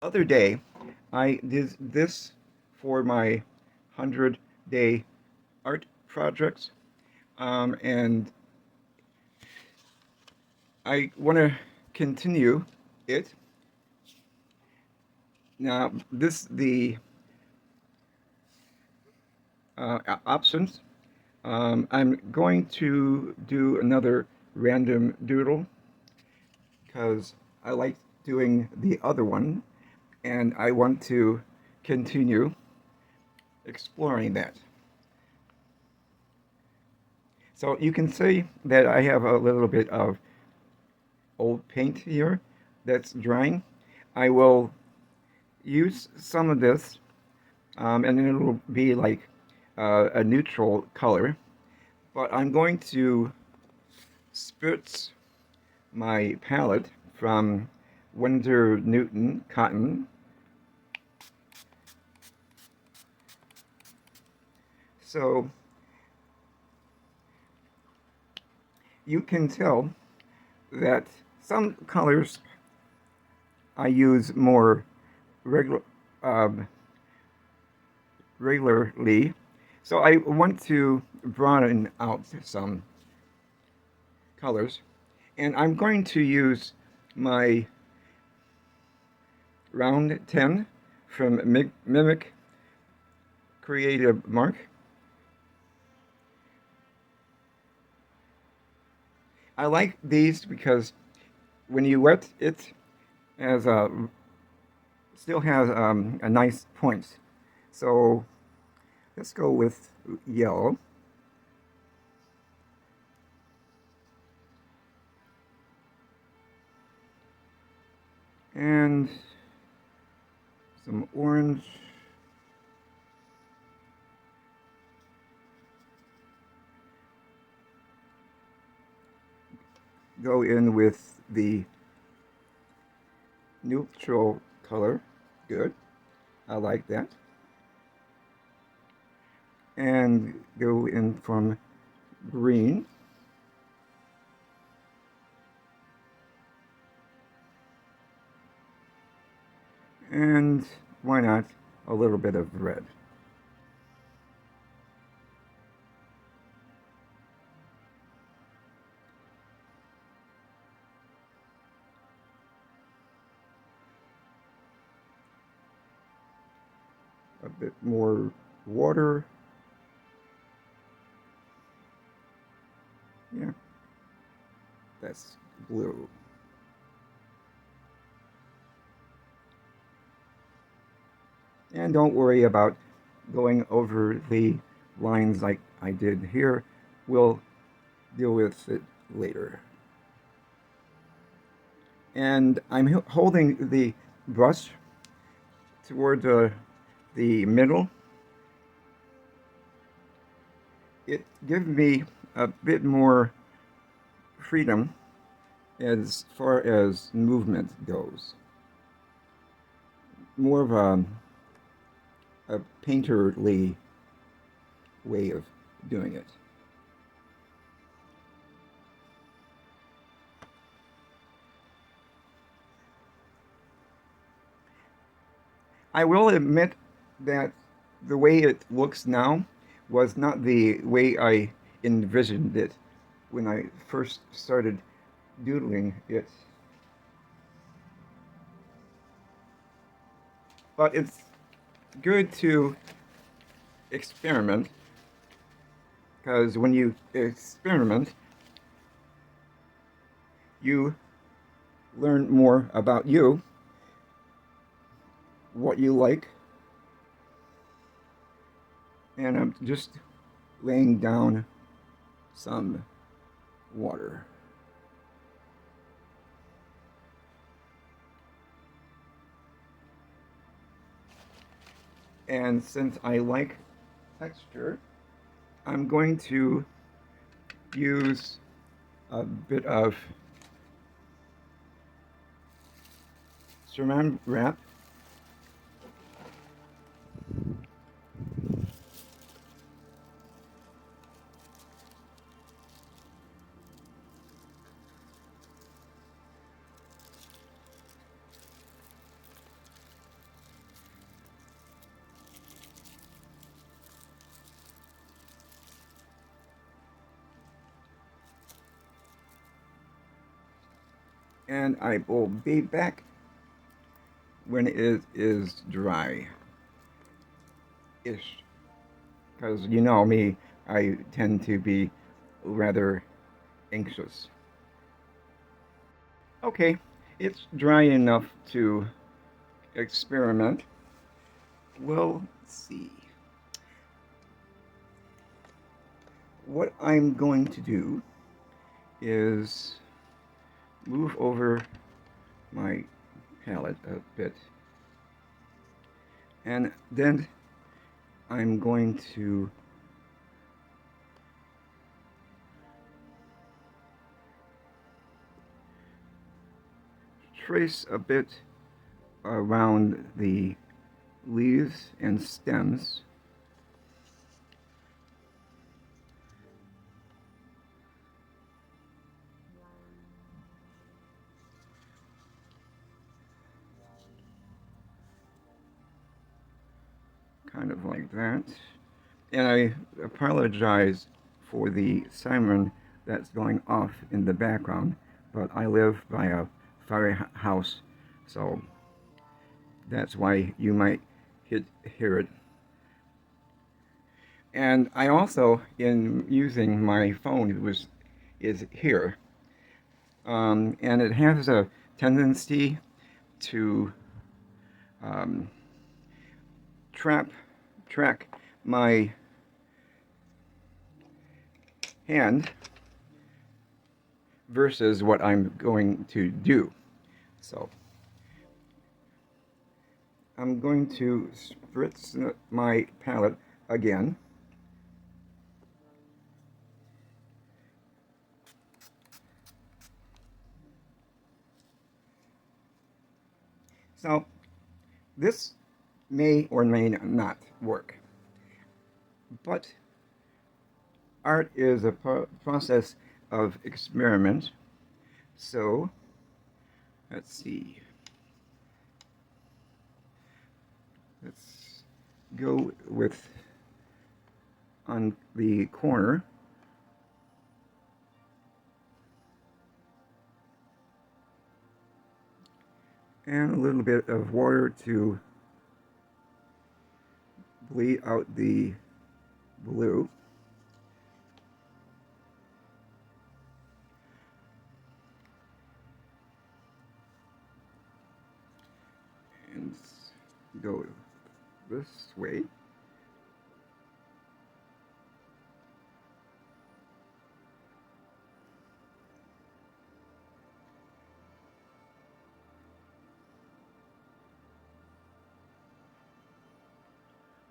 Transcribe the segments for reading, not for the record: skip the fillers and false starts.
Other day, I did this for my 100-day art projects, and I want to continue it. Now, the options. I'm going to do another random doodle because I like doing the other one, and I want to continue exploring that. So you can see that I have a little bit of old paint here that's drying. I will use some of this, and then it'll be like a neutral color. But I'm going to spritz my palette from Winsor Newton cotton. So you can tell that some colors I use more regular, um, regularly. So I want to broaden out some colors. And I'm going to use my round 10 from Mimic Creative Mark. I like these because when you wet it, as still has a nice point. So let's go with yellow. And some orange. Go in with the neutral color. Good. I like that. And go in from green. And why not a little bit of red? A bit more water. Yeah, that's blue. And don't worry about going over the lines like I did here. We'll deal with it later. And I'm holding the brush toward the middle. It gives me a bit more freedom as far as movement goes. More of a painterly way of doing it. I will admit that the way it looks now was not the way I envisioned it when I first started doodling it. But it's good to experiment because when you experiment, you learn more about you, what you like, and I'm just laying down some water. And since I like texture, I'm going to use a bit of saran wrap. and I will be back when it is dry-ish. Because you know me, I tend to be rather anxious. Okay, it's dry enough to experiment. We'll see. What I'm going to do is move over my palette a bit, and then I'm going to trace a bit around the leaves and stems. Kind of like that. And I apologize for the siren that's going off in the background, but I live by a firehouse, so that's why you might hear it. And I also, in using my phone, is here, and it has a tendency to um, track my hand versus what I'm going to do. So I'm going to spritz my palette again. So this may or may not work, but art is a process of experiment. So let's see. Let's go with on the corner. And a little bit of water to bleed out the blue. And go this way.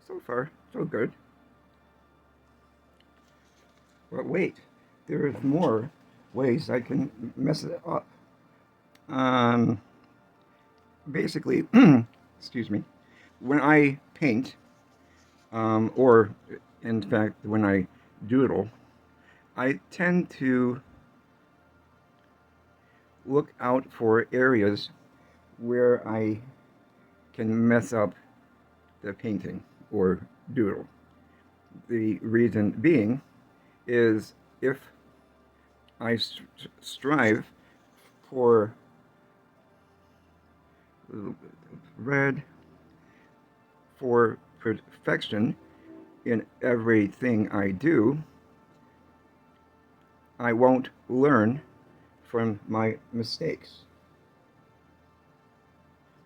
So far, so good. But wait, there's more ways I can mess it up. Um, Basically, excuse me, when I paint, or in fact, when I doodle, I tend to look out for areas where I can mess up the painting or doodle. The reason being is if I strive for a little bit of red, for perfection in everything I do, I won't learn from my mistakes.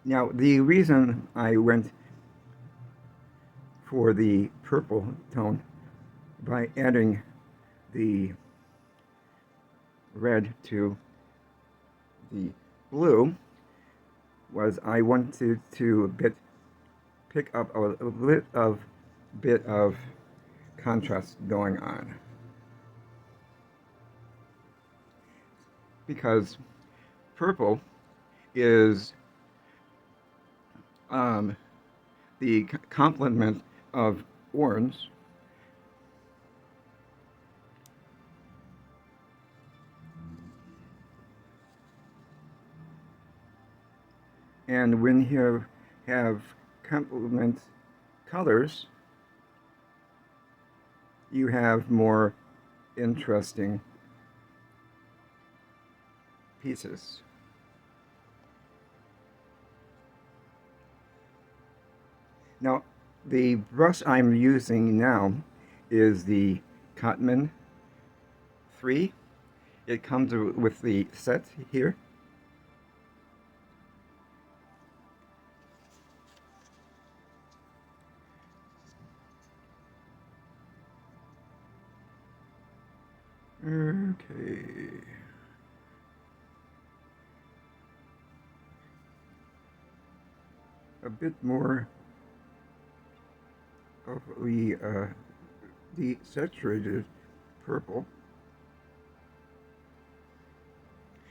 Now, the reason I went for the purple tone by adding the red to the blue was I wanted to pick up a bit of contrast going on, because purple is the complement of orange, and when you have complement colors, you have more interesting pieces. Now, the brush I'm using now is the Cotman 3. It comes with the set here. Okay. A bit more of the saturated purple,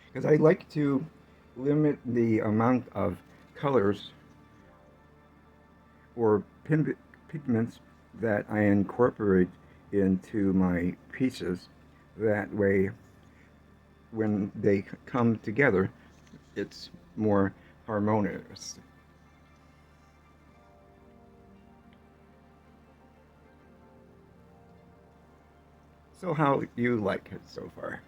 because I like to limit the amount of colors or pigments that I incorporate into my pieces. That way, when they come together, it's more harmonious. So how you like it so far?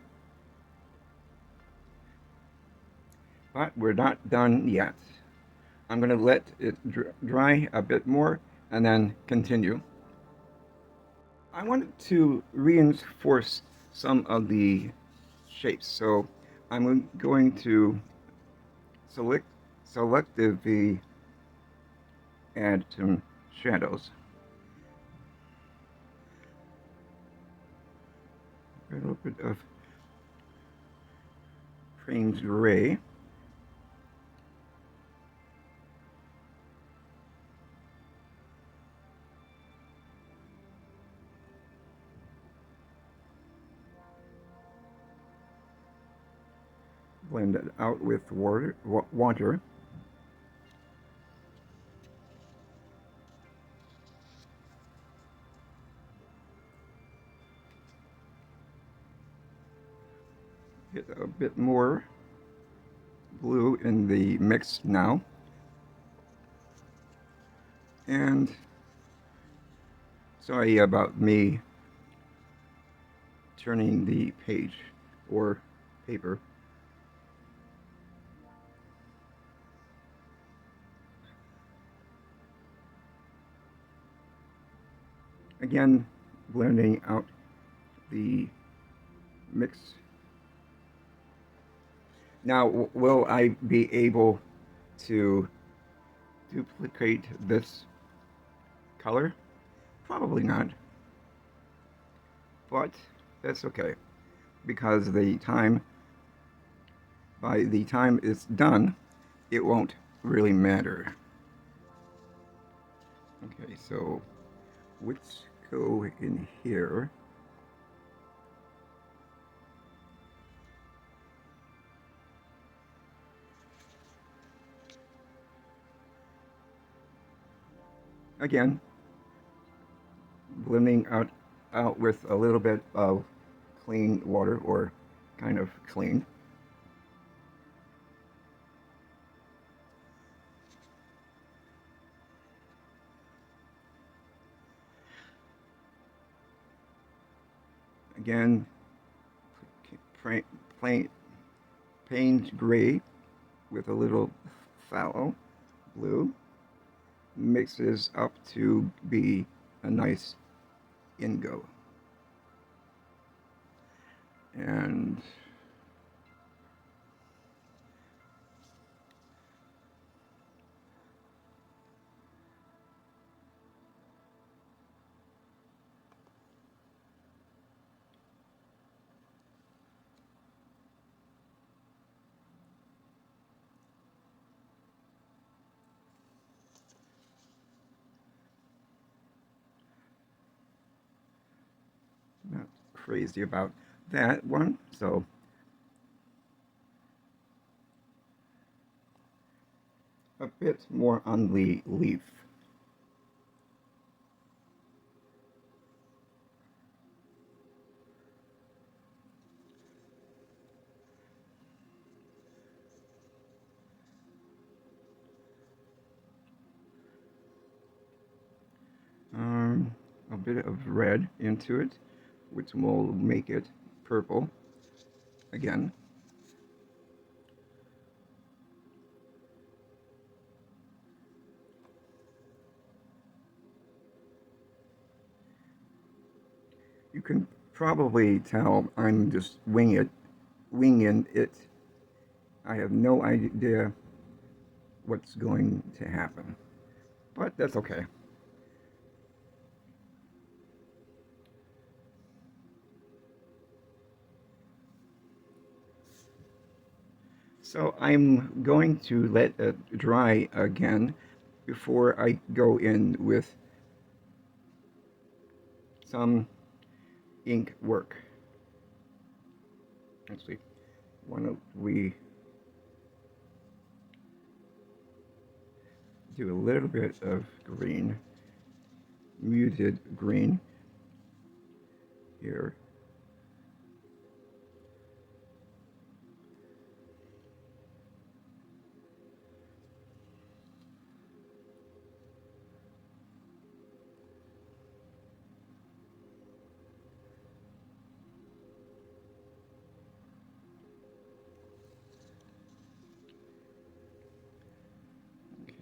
But we're not done yet. I'm going to let it dry a bit more and then continue. I wanted to reinforce some of the shapes, so I'm going to selectively add some shadows. A little bit of Payne's gray. Blend it out with water. Get a bit more blue in the mix now. And sorry about me turning the page or paper. Again, blending out the mix. Now, will I be able to duplicate this color? Probably not. But that's okay, because by the time it's done, it won't really matter. Okay, so let's go in here. Again, blending out with a little bit of clean water, or kind of clean. Again, Payne's gray with a little phthalo blue mixes up to be a nice indigo. And not crazy about that one, so a bit more on the leaf. A bit of red into it, which will make it purple again. can probably tell I'm just winging it. I have no idea what's going to happen, but that's okay. So I'm going to let it dry again before I go in with some ink work. Let's see, why don't we do a little bit of green, muted green here.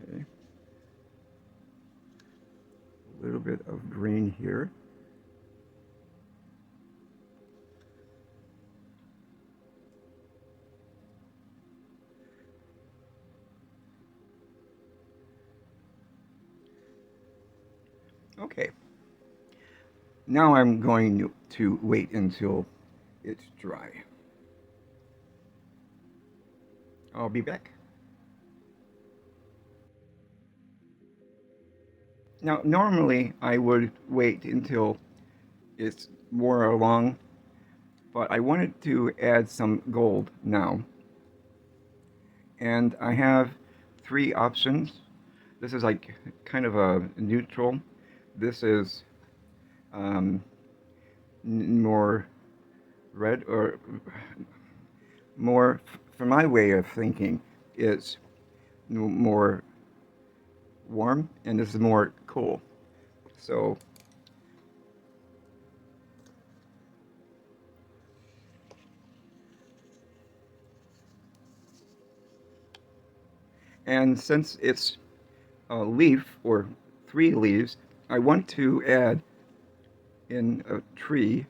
Okay, a little bit of green here. Okay, now I'm going to wait until it's dry. I'll be back. Now, normally I would wait until it's more along, but I wanted to add some gold now. And I have three options. This is like kind of a neutral. This is more red, or more, for my way of thinking, it's more warm, and this is more cool. So and since it's a leaf, or three leaves, I want to add in a tree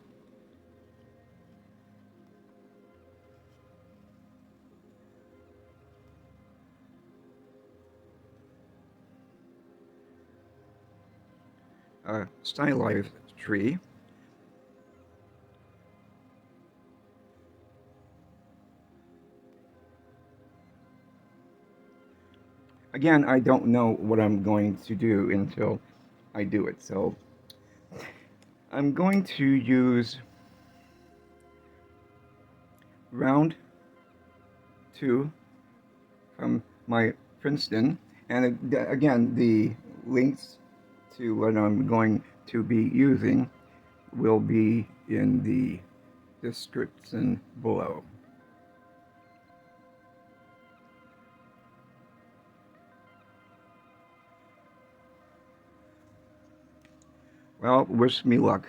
a stylized tree. Again, I don't know what I'm going to do until I do it, so I'm going to use round 2 from my Princeton, and again, the links to what I'm going to be using will be in the description below. Well, wish me luck.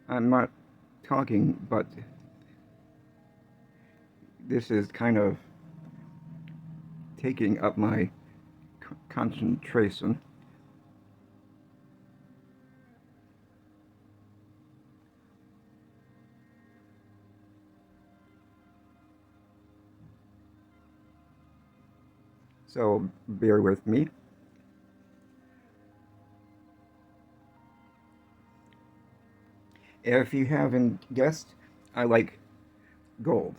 I'm not talking, but this is kind of taking up my concentration. So bear with me. If you haven't guessed, I like gold.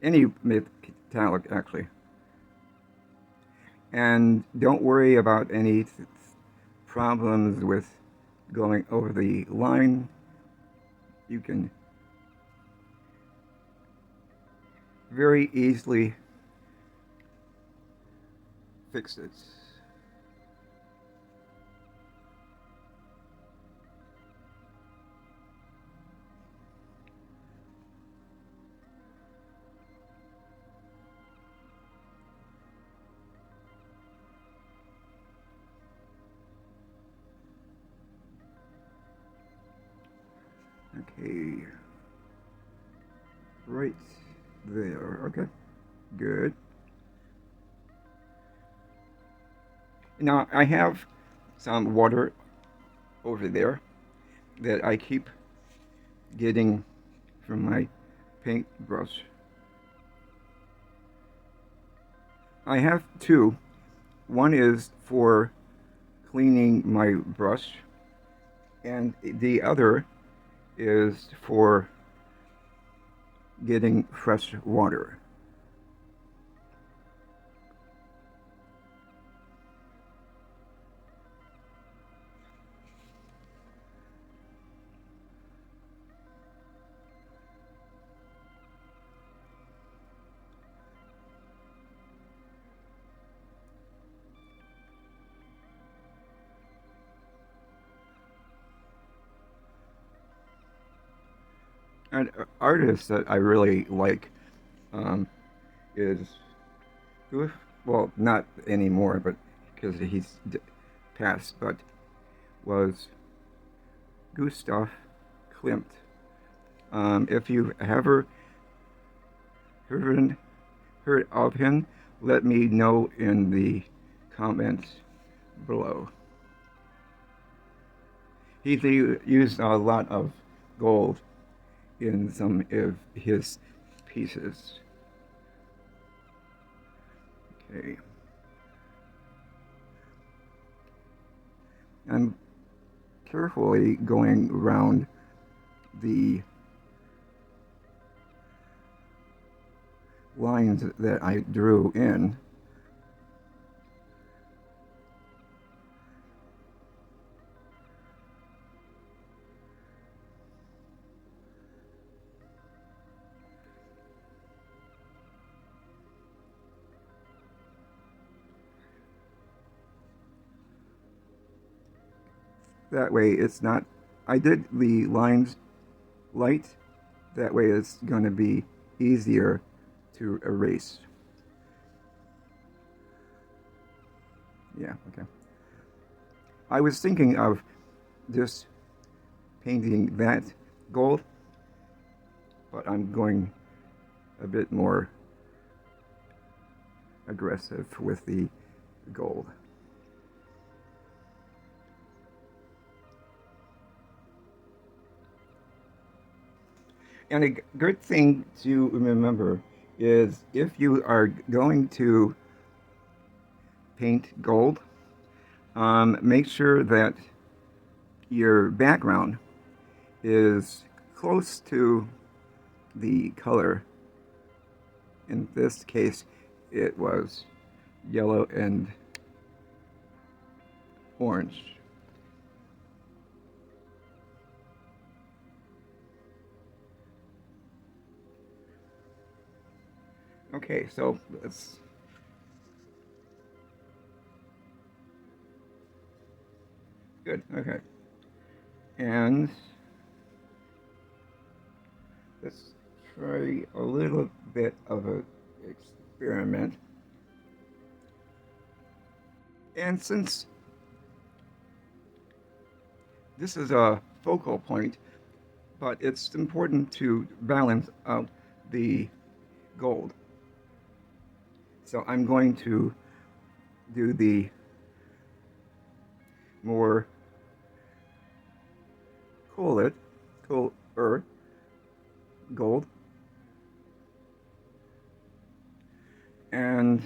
Any metallic, actually. And don't worry about any problems with going over the line. You can very easily fix it. Okay, right there. Okay, good. Now I have some water over there that I keep getting from my paintbrush. I have two. One is for cleaning my brush, and the other is for getting fresh water. An artist that I really like um, is well, not anymore, but because he's passed, but was Gustav Klimt. If you ever heard, heard of him, let me know in the comments below. He used a lot of gold in some of his pieces. Okay. I'm carefully going around the lines that I drew in. That way it's not, I did the lines light, that way it's going to be easier to erase. Yeah, okay. I was thinking of just painting that gold, but I'm going a bit more aggressive with the gold. And a good thing to remember is if you are going to paint gold, make sure that your background is close to the color. In this case, it was yellow and orange. Okay, so let's good. Okay, and let's try a little bit of an experiment. And since this is a focal point, but it's important to balance out the gold. So I'm going to do the more cooler gold, and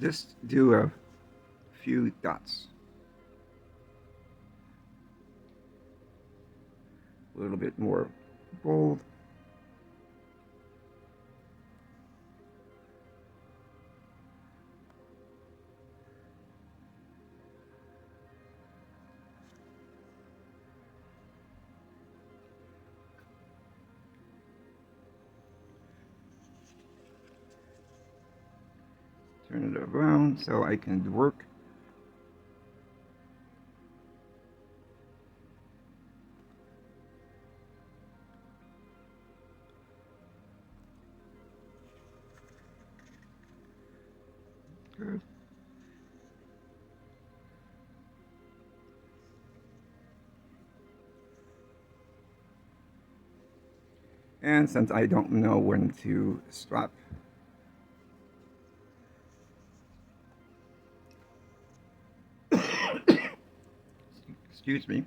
just do a few dots. A little bit more bold. turn it around so I can work. Good. And since I don't know when to stop, excuse me.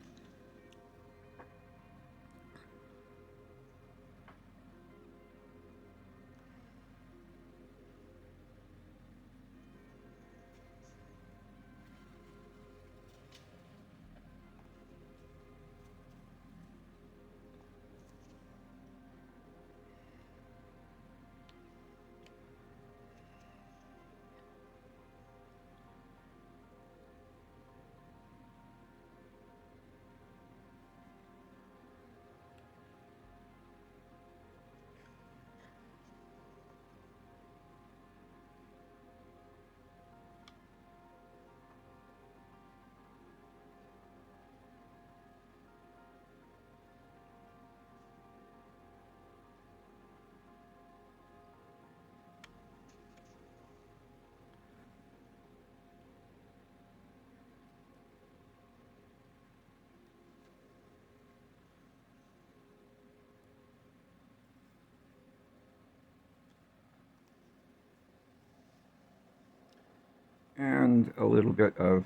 And a little bit of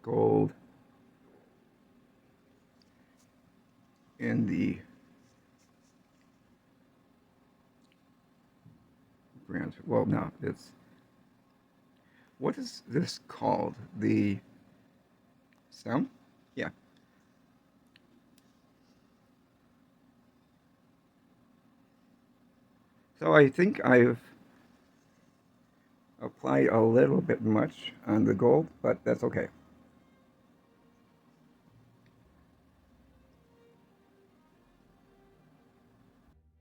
gold in the branch. Well, no, it's, what is this called? The stem? Yeah. So I think I've applied a little bit much on the gold, but that's okay.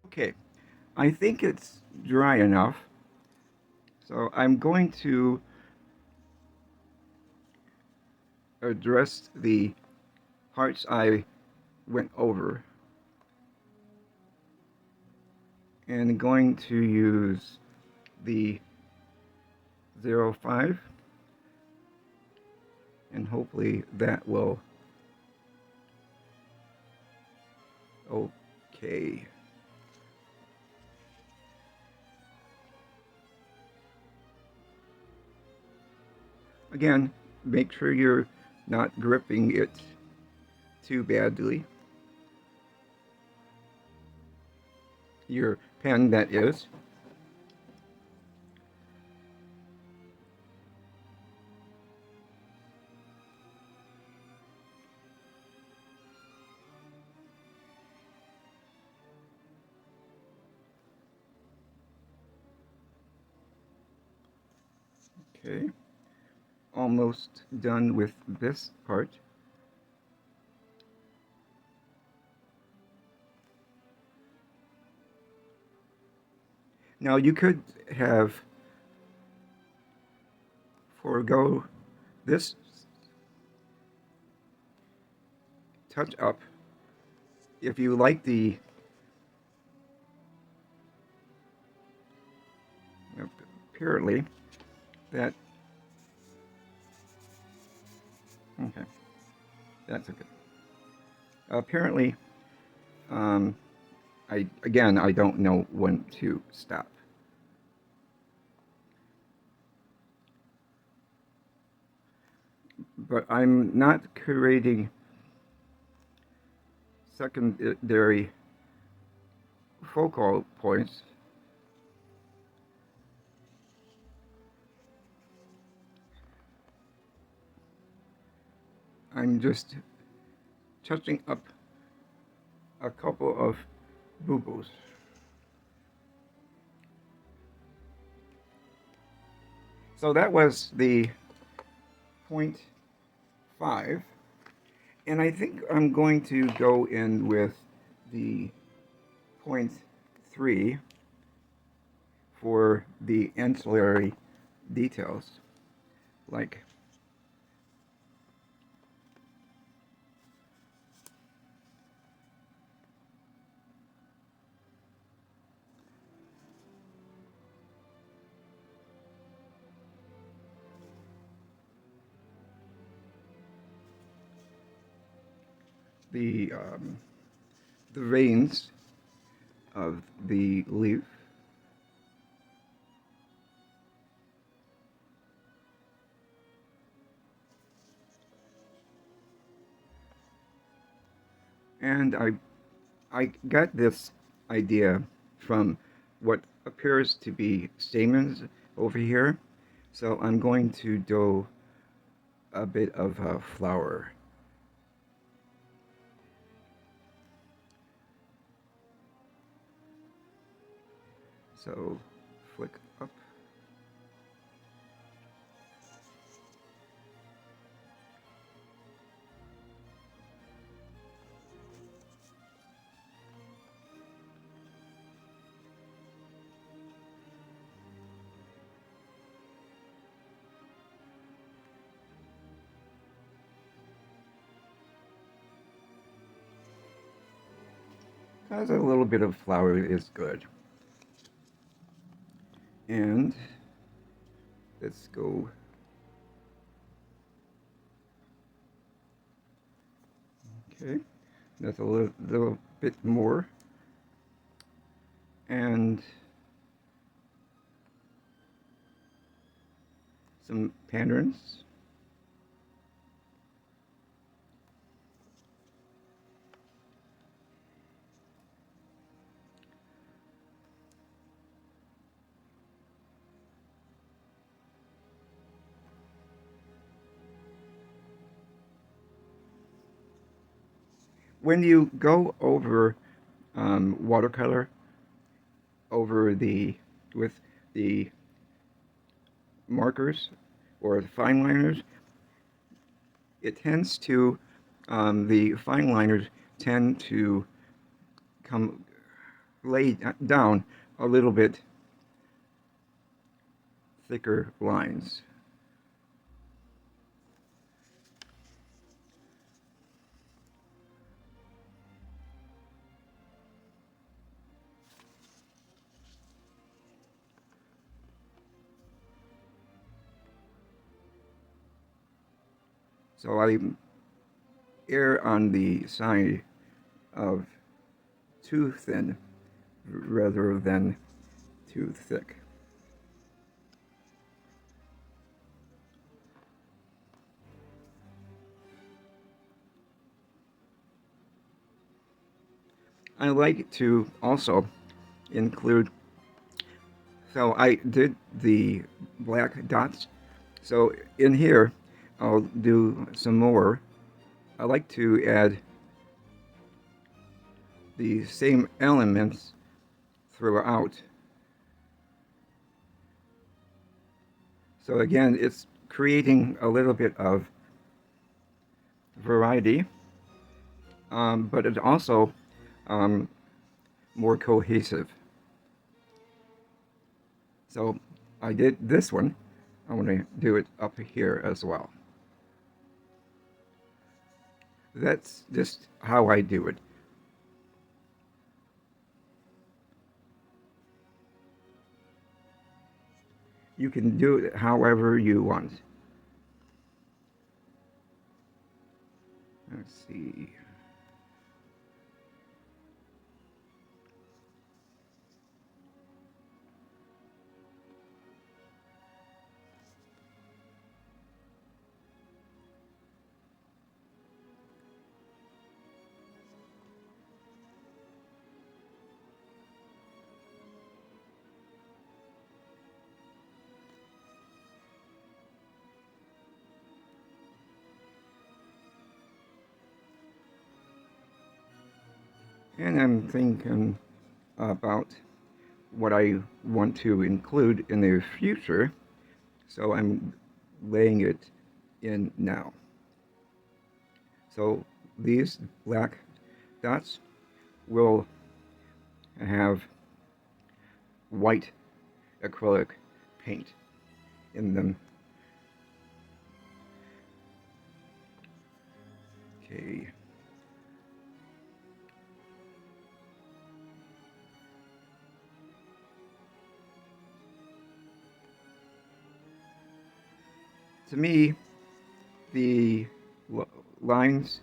Okay, I think it's dry enough. So I'm going to address the parts I went over and going to use the 05 and hopefully that will okay. Again, make sure you're not gripping it too badly. Your pen, that is. Okay, almost done with this part. Now you could have forego this touch up if you like the apparently that okay, that's okay. Apparently, I don't know when to stop. But I'm not creating secondary focal points. I'm just touching up a couple of boo-boos. So that was the 0.5, and I think I'm going to go in with the 0.3 for the ancillary details, like the the veins of the leaf. And I got this idea from what appears to be stamens over here. So I'm going to do a bit of a flower. So flick up. Because a little bit of flower is good. And let's go. Okay, that's a little bit more. And some patterns. When you go over watercolor over with the markers or the fine liners, it tends to the fine liners tend to lay down a little bit thicker lines. So I err on the side of too thin rather than too thick. I like to also include, so I did the black dots. So in here, I'll do some more. I like to add the same elements throughout. So again, it's creating a little bit of variety, but it's also more cohesive. So I did this one. I want to do it up here as well. That's just how I do it. You can do it however you want. Let's see. And I'm thinking about what I want to include in the future, so I'm laying it in now. So these black dots will have white acrylic paint in them. Okay. To me, the lines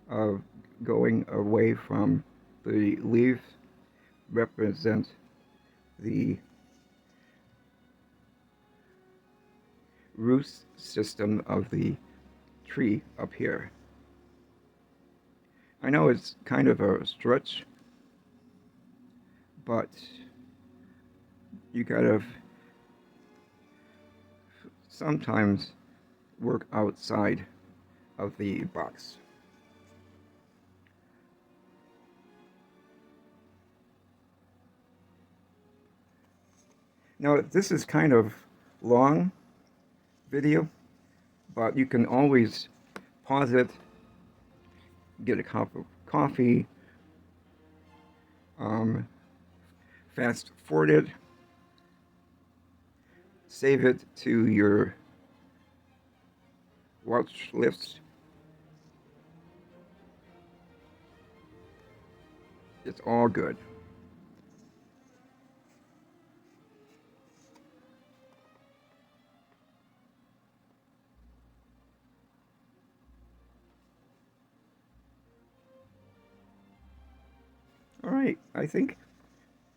of going away from the leaves represent the root system of the tree up here. I know it's kind of a stretch, but you gotta sometimes work outside of the box. Now, this is kind of long video, but you can always pause it, get a cup of coffee, fast forward it, save it to your watch list. It's all good. All right, I think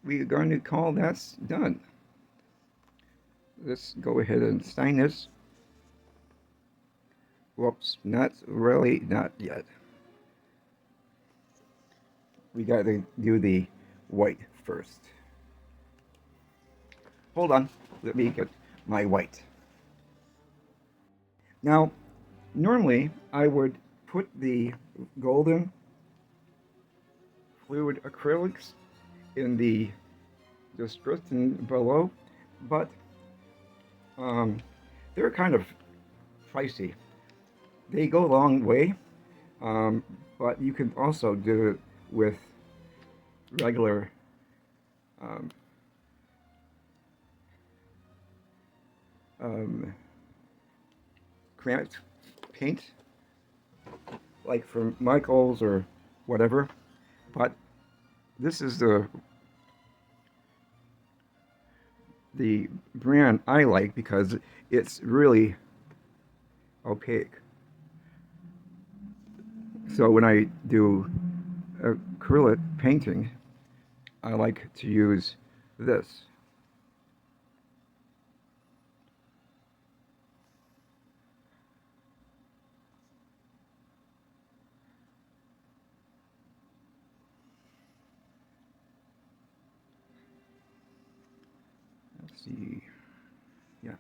we're going to call that done. Let's go ahead and sign this. Whoops, not yet. We got to do the white first. Hold on, let me get my white. Now, normally I would put the golden fluid acrylics in the description below, but they're kind of pricey. They go a long way, but you can also do it with regular cramped paint, like from Michaels or whatever. But this is the brand I like because it's really opaque. So when I do acrylic painting, I like to use this. Let's see. Yeah.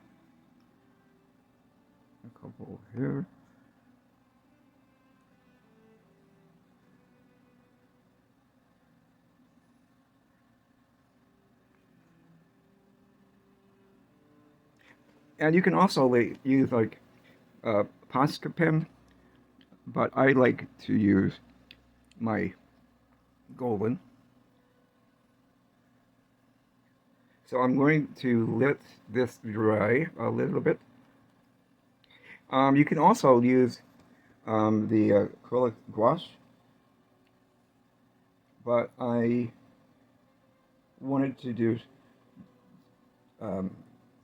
A couple here. And you can also use like Posca pen, but I like to use my golden. So I'm going to let this dry a little bit. You can also use the acrylic gouache, but I wanted to do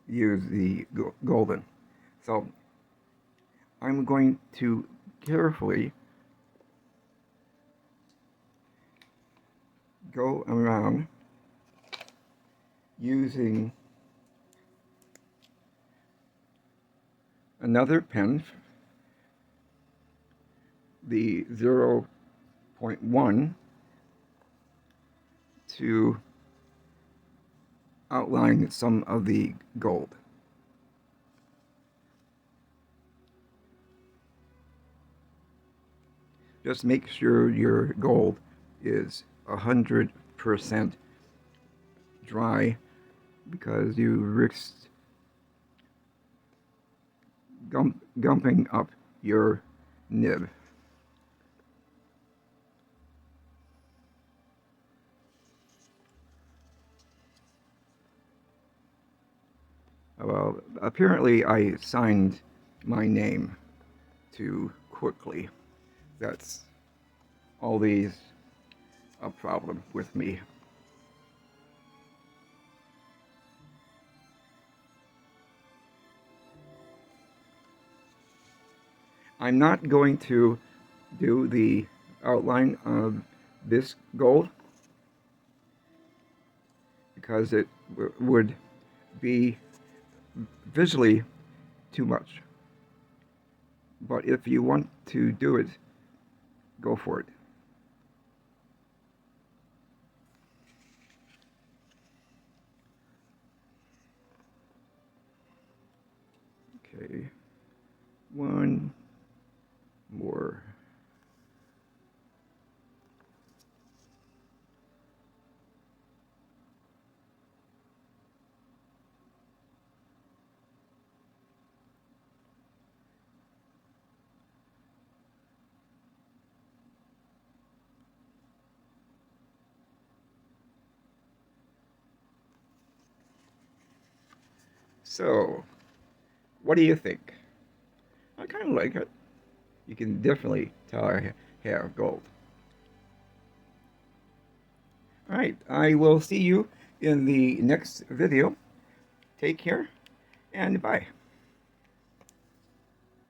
use the golden. So I'm going to carefully go around using another pen, the 0.1, to outline some of the gold. Just make sure your gold is 100% dry, because you risk gumping up your nib. Well, apparently I signed my name too quickly. That's always a problem with me. I'm not going to do the outline of this gold because it would be visually too much. But if you want to do it, go for it. Okay, one more. So, what do you think? I kind of like it. You can definitely tell I have gold. All right, I will see you in the next video. Take care and bye.